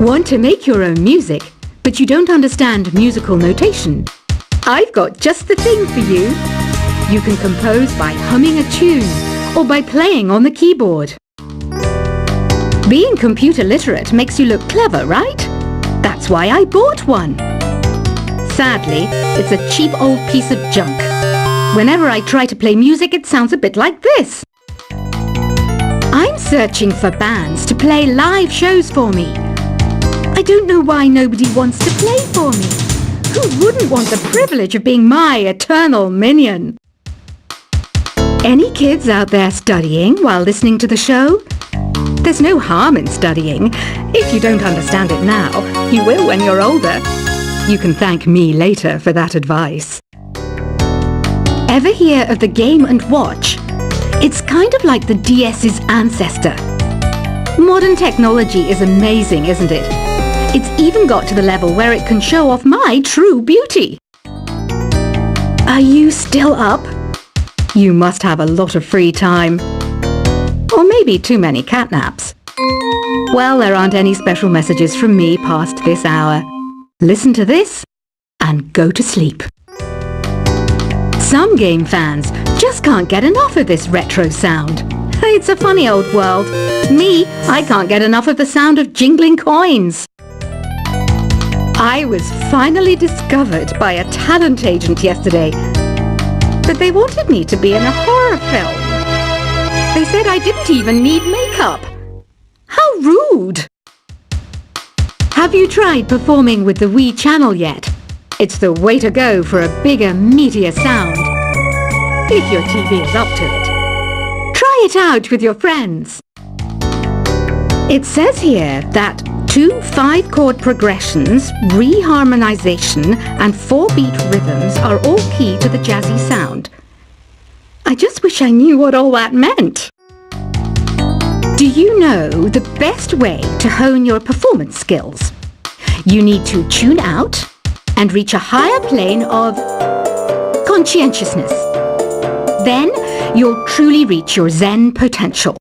Want to make your own music, but you don't understand musical notation? I've got just the thing for you. You can compose by humming a tune or by playing on the keyboard. Being computer literate makes you look clever, right? That's why I bought one. Sadly, it's a cheap old piece of junk. Whenever I try to play music, it sounds a bit like this. I'm searching for bands to play live shows for me. I don't know why nobody wants to play for me. Who wouldn't want the privilege of being my eternal minion? Any kids out there studying while listening to the show? There's no harm in studying. If you don't understand it now, you will when you're older. You can thank me later for that advice. Ever hear of the Game & Watch? It's kind of like the DS's ancestor. Modern technology is amazing, isn't it? It's even got to the level where it can show off my true beauty. Are you still up? You must have a lot of free time. Or maybe too many catnaps. Well, there aren't any special messages from me past this hour. Listen to this and go to sleep. Some game fans just can't get enough of this retro sound. It's a funny old world. Me, I can't get enough of the sound of jingling coins. I was finally discovered by a talent agent yesterday, but they wanted me to be in a horror film. They said I didn't even need makeup. How rude! Have you tried performing with the Wii channel yet? It's the way to go for a bigger, meatier sound. If your TV is up to it. Try it out with your friends. It says here that 2 5-chord progressions, reharmonization, and 4-beat rhythms are all key to the jazzy sound. I just wish I knew what all that meant. Do you know the best way to hone your performance skills? You need to tune out and reach a higher plane of conscientiousness. Then you'll truly reach your Zen potential.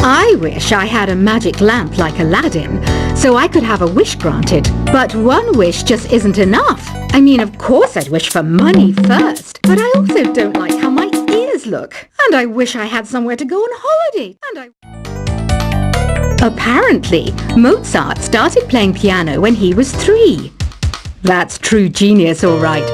I wish I had a magic lamp like Aladdin, so I could have a wish granted. But one wish just isn't enough. I mean, of course I'd wish for money first, but I also don't like how my ears look. And I wish I had somewhere to go on holiday. Apparently, Mozart started playing piano when he was 3. That's true genius, all right.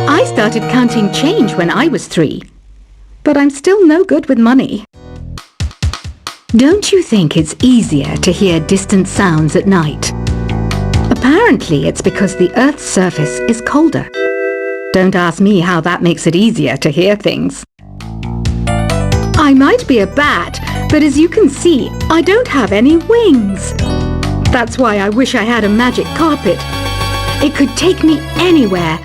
I started counting change when I was 3. But I'm still no good with money. Don't you think it's easier to hear distant sounds at night? Apparently, it's because the Earth's surface is colder. Don't ask me how that makes it easier to hear things. I might be a bat, but as you can see, I don't have any wings. That's why I wish I had a magic carpet. It could take me anywhere,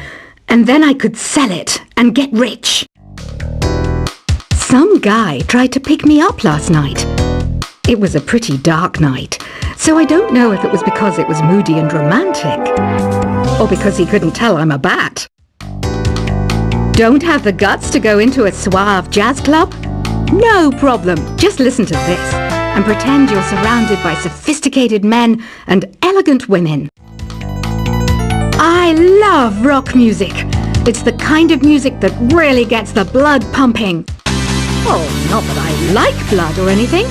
and then I could sell it and get rich. Some guy tried to pick me up last night. It was a pretty dark night, so I don't know if it was because it was moody and romantic, or because he couldn't tell I'm a bat. Don't have the guts to go into a suave jazz club? No problem. Just listen to this and pretend you're surrounded by sophisticated men and elegant women. I love rock music. It's the kind of music that really gets the blood pumping. Oh, not that I like blood or anything.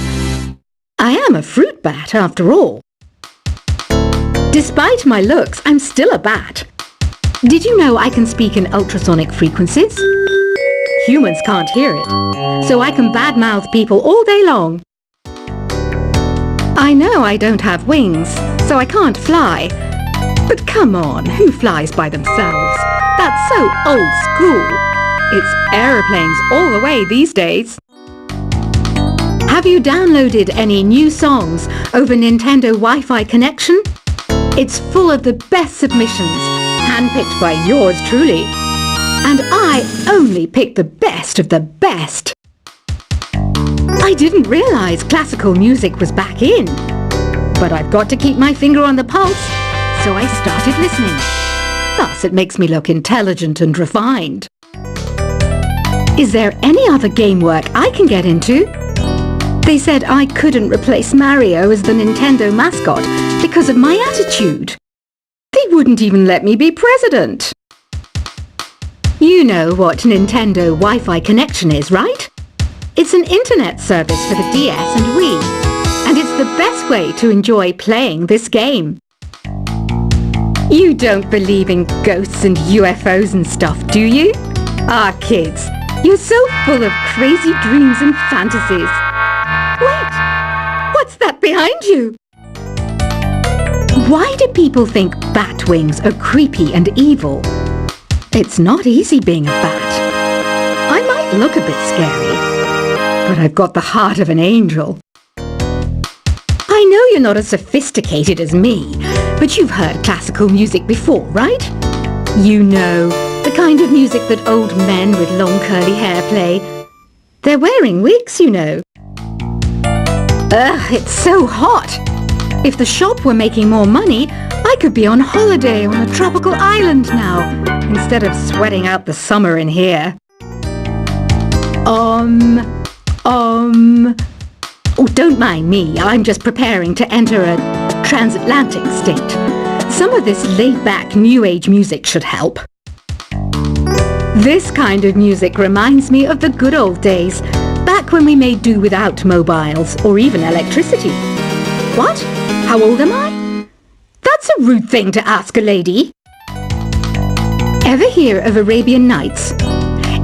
I am a fruit bat, after all. Despite my looks, I'm still a bat. Did you know I can speak in ultrasonic frequencies? Humans can't hear it, so I can badmouth people all day long. I know I don't have wings, so I can't fly. But come on, who flies by themselves? That's so old school. It's aeroplanes all the way these days. Have you downloaded any new songs over Nintendo Wi-Fi connection? It's full of the best submissions, handpicked by yours truly. And I only pick the best of the best. I didn't realize classical music was back in. But I've got to keep my finger on the pulse, so I started listening. Thus it makes me look intelligent and refined. Is there any other game work I can get into? They said I couldn't replace Mario as the Nintendo mascot because of my attitude. They wouldn't even let me be president. You know what Nintendo Wi-Fi connection is, right? It's an internet service for the DS and Wii, and it's the best way to enjoy playing this game. You don't believe in ghosts and UFOs and stuff, do you? Ah, kids, you're so full of crazy dreams and fantasies. Wait, what's that behind you? Why do people think bat wings are creepy and evil? It's not easy being a bat. I might look a bit scary, but I've got the heart of an angel. I know you're not as sophisticated as me, but you've heard classical music before, right? You know, the kind of music that old men with long curly hair play. They're wearing wigs, you know. Ugh, it's so hot. If the shop were making more money, I could be on holiday on a tropical island now, instead of sweating out the summer in here. Oh, don't mind me. I'm just preparing to enter a transatlantic state. Some of this laid-back New Age music should help. This kind of music reminds me of the good old days, back when we made do without mobiles or even electricity. What? How old am I? That's a rude thing to ask a lady. Ever hear of Arabian Nights?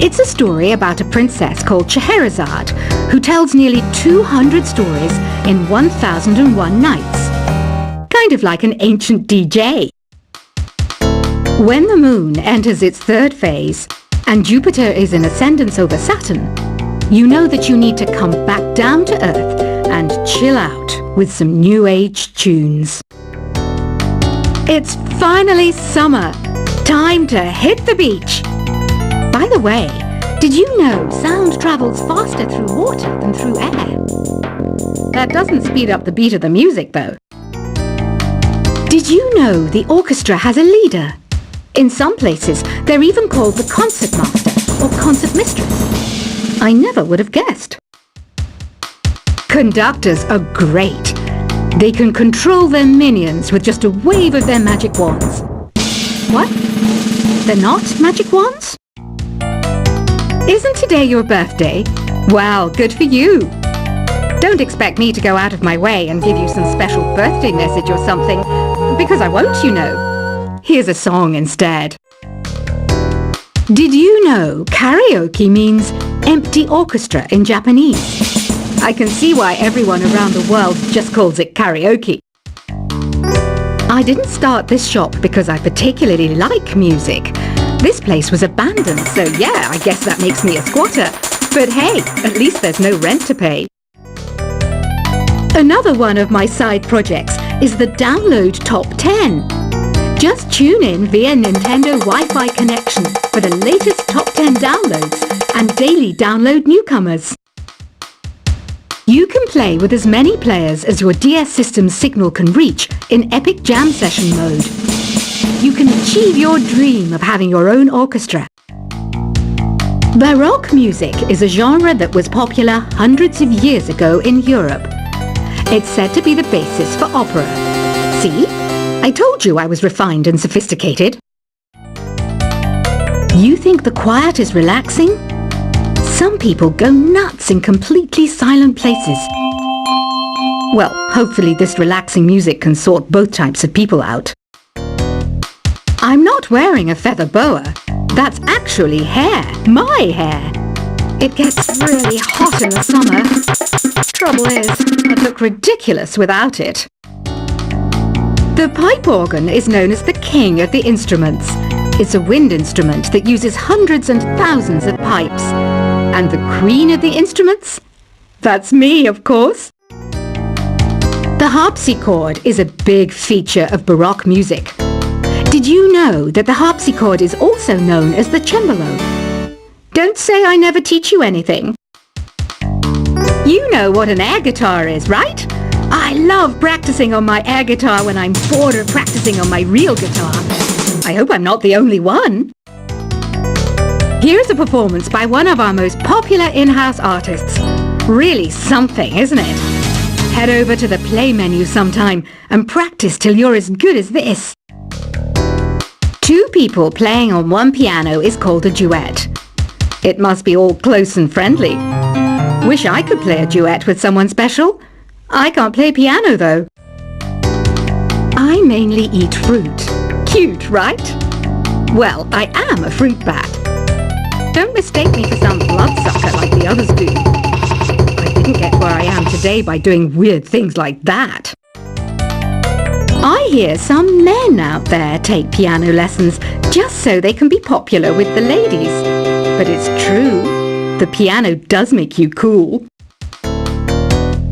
It's a story about a princess called Scheherazade who tells nearly 200 stories in 1001 nights. Kind of like an ancient DJ. When the moon enters its third phase and Jupiter is in ascendance over Saturn, you know that you need to come back down to Earth and chill out with some New Age tunes. It's finally summer. Time to hit the beach. By the way, did you know sound travels faster through water than through air? That doesn't speed up the beat of the music, though. Did you know the orchestra has a leader? In some places, they're even called the concert master or concert mistress. I never would have guessed. Conductors are great. They can control their minions with just a wave of their magic wands. What? They're not magic wands? Isn't today your birthday? Well, good for you. Don't expect me to go out of my way and give you some special birthday message or something, because I won't, you know. Here's a song instead. Did you know karaoke means empty orchestra in Japanese? I can see why everyone around the world just calls it karaoke. I didn't start this shop because I particularly like music. This place was abandoned, so yeah, I guess that makes me a squatter. But hey, at least there's no rent to pay. Another one of my side projects is the Download Top 10. Just tune in via Nintendo Wi-Fi connection for the latest top 10 downloads and daily download newcomers. You can play with as many players as your DS system's signal can reach in Epic Jam Session mode. You can achieve your dream of having your own orchestra. Baroque music is a genre that was popular hundreds of years ago in Europe. It's said to be the basis for opera. See? I told you I was refined and sophisticated. You think the quiet is relaxing? Some people go nuts in completely silent places. Well, hopefully this relaxing music can sort both types of people out. I'm not wearing a feather boa. That's actually hair, my hair. It gets really hot in the summer. Trouble is, I'd look ridiculous without it. The pipe organ is known as the king of the instruments. It's a wind instrument that uses hundreds and thousands of pipes. And the queen of the instruments? That's me, of course. The harpsichord is a big feature of Baroque music. Did you know that the harpsichord is also known as the cembalo? Don't say I never teach you anything. You know what an air guitar is, right? I love practicing on my air guitar when I'm bored of practicing on my real guitar. I hope I'm not the only one. Here's a performance by one of our most popular in-house artists. Really something, isn't it? Head over to the play menu sometime and practice till you're as good as this. Two people playing on one piano is called a duet. It must be all close and friendly. Wish I could play a duet with someone special. I can't play piano though. I mainly eat fruit. Cute, right? Well, I am a fruit bat. Don't mistake me for some bloodsucker like the others do. I didn't get where I am today by doing weird things like that. I hear some men out there take piano lessons just so they can be popular with the ladies. But it's true, the piano does make you cool.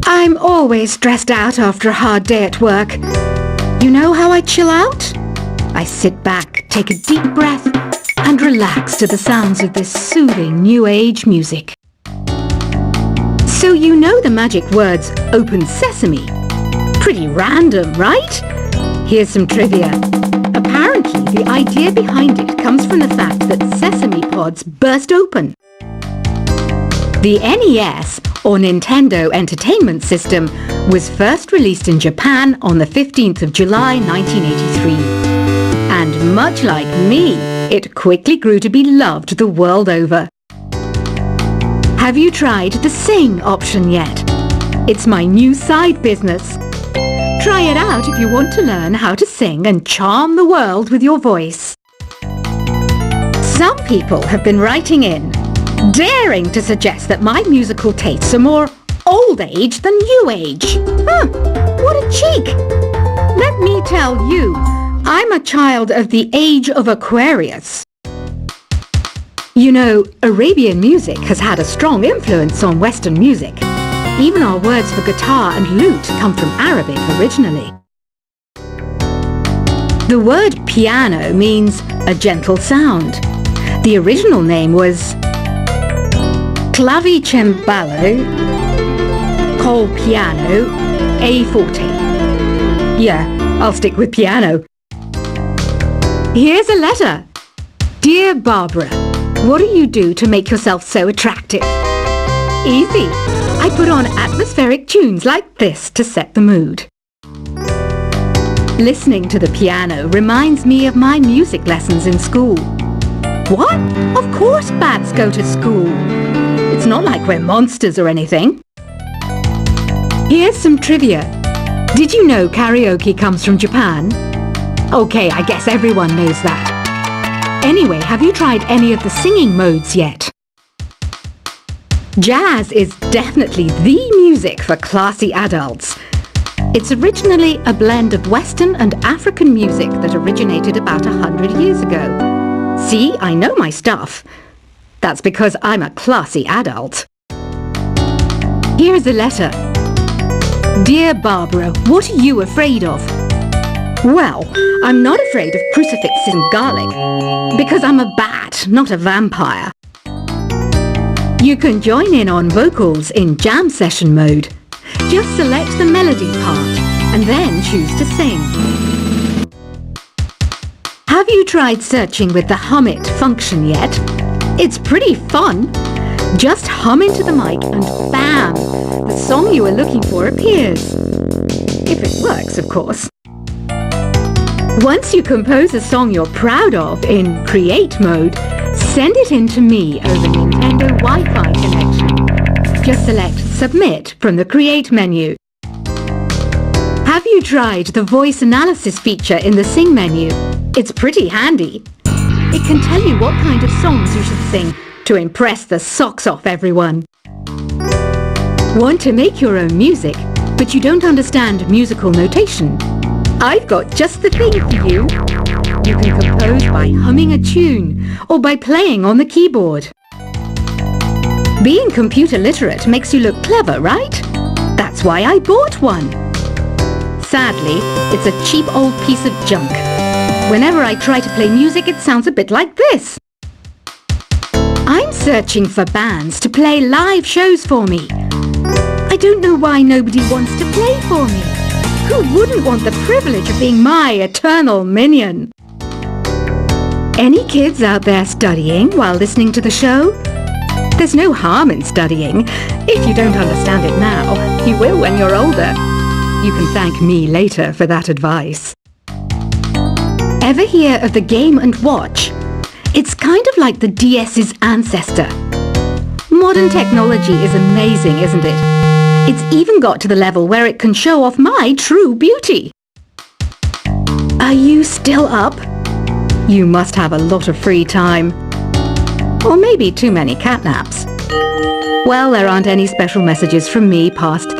I'm always stressed out after a hard day at work. You know how I chill out? I sit back, take a deep breath, and relax to the sounds of this soothing new age music. So you know the magic words "Open Sesame"? Pretty random, right? Here's some trivia. Apparently, the idea behind it comes from the fact that sesame pods burst open. The NES, or Nintendo Entertainment System, was first released in Japan on the 15th of July 1983. And much like me, it quickly grew to be loved the world over. Have you tried the Sing option yet? It's my new side business. Try it out if you want to learn how to sing and charm the world with your voice. Some people have been writing in, daring to suggest that my musical tastes are more old age than new age. What a cheek! Let me tell you, I'm a child of the age of Aquarius. You know, Arabian music has had a strong influence on Western music. Even our words for guitar and lute come from Arabic originally. The word piano means a gentle sound. The original name was clavicembalo col piano a forte. Yeah, I'll stick with piano. Here's a letter. Dear Barbara, what do you do to make yourself so attractive? Easy. I put on atmospheric tunes like this to set the mood. Listening to the piano reminds me of my music lessons in school. What? Of course bats go to school. It's not like we're monsters or anything. Here's some trivia. Did you know karaoke comes from Japan? Okay, I guess everyone knows that. Anyway, have you tried any of the singing modes yet? Jazz is definitely the music for classy adults. It's originally a blend of Western and African music that originated about 100 years ago. See, I know my stuff. That's because I'm a classy adult. Here's a letter. Dear Barbara, what are you afraid of? Well, I'm not afraid of crucifixes and garlic, because I'm a bat, not a vampire. You can join in on vocals in jam session mode. Just select the melody part and then choose to sing. Have you tried searching with the Hum It function yet? It's pretty fun. Just hum into the mic and bam! The song you were looking for appears. If it works, of course. Once you compose a song you're proud of in Create mode, send it in to me over Nintendo Wi-Fi connection. Just select Submit from the Create menu. Have you tried the voice analysis feature in the Sing menu? It's pretty handy. It can tell you what kind of songs you should sing to impress the socks off everyone. Want to make your own music, but you don't understand musical notation? I've got just the thing for you. You can compose by humming a tune or by playing on the keyboard. Being computer literate makes you look clever, right? That's why I bought one. Sadly, it's a cheap old piece of junk. Whenever I try to play music, it sounds a bit like this. I'm searching for bands to play live shows for me. I don't know why nobody wants to play for me. Who wouldn't want the privilege of being my eternal minion? Any kids out there studying while listening to the show? There's no harm in studying. If you don't understand it now, you will when you're older. You can thank me later for that advice. Ever hear of the Game & Watch? It's kind of like the DS's ancestor. Modern technology is amazing, isn't it? It's even got to the level where it can show off my true beauty. Are you still up? You must have a lot of free time. Or maybe too many catnaps. Well, there aren't any special messages from me past this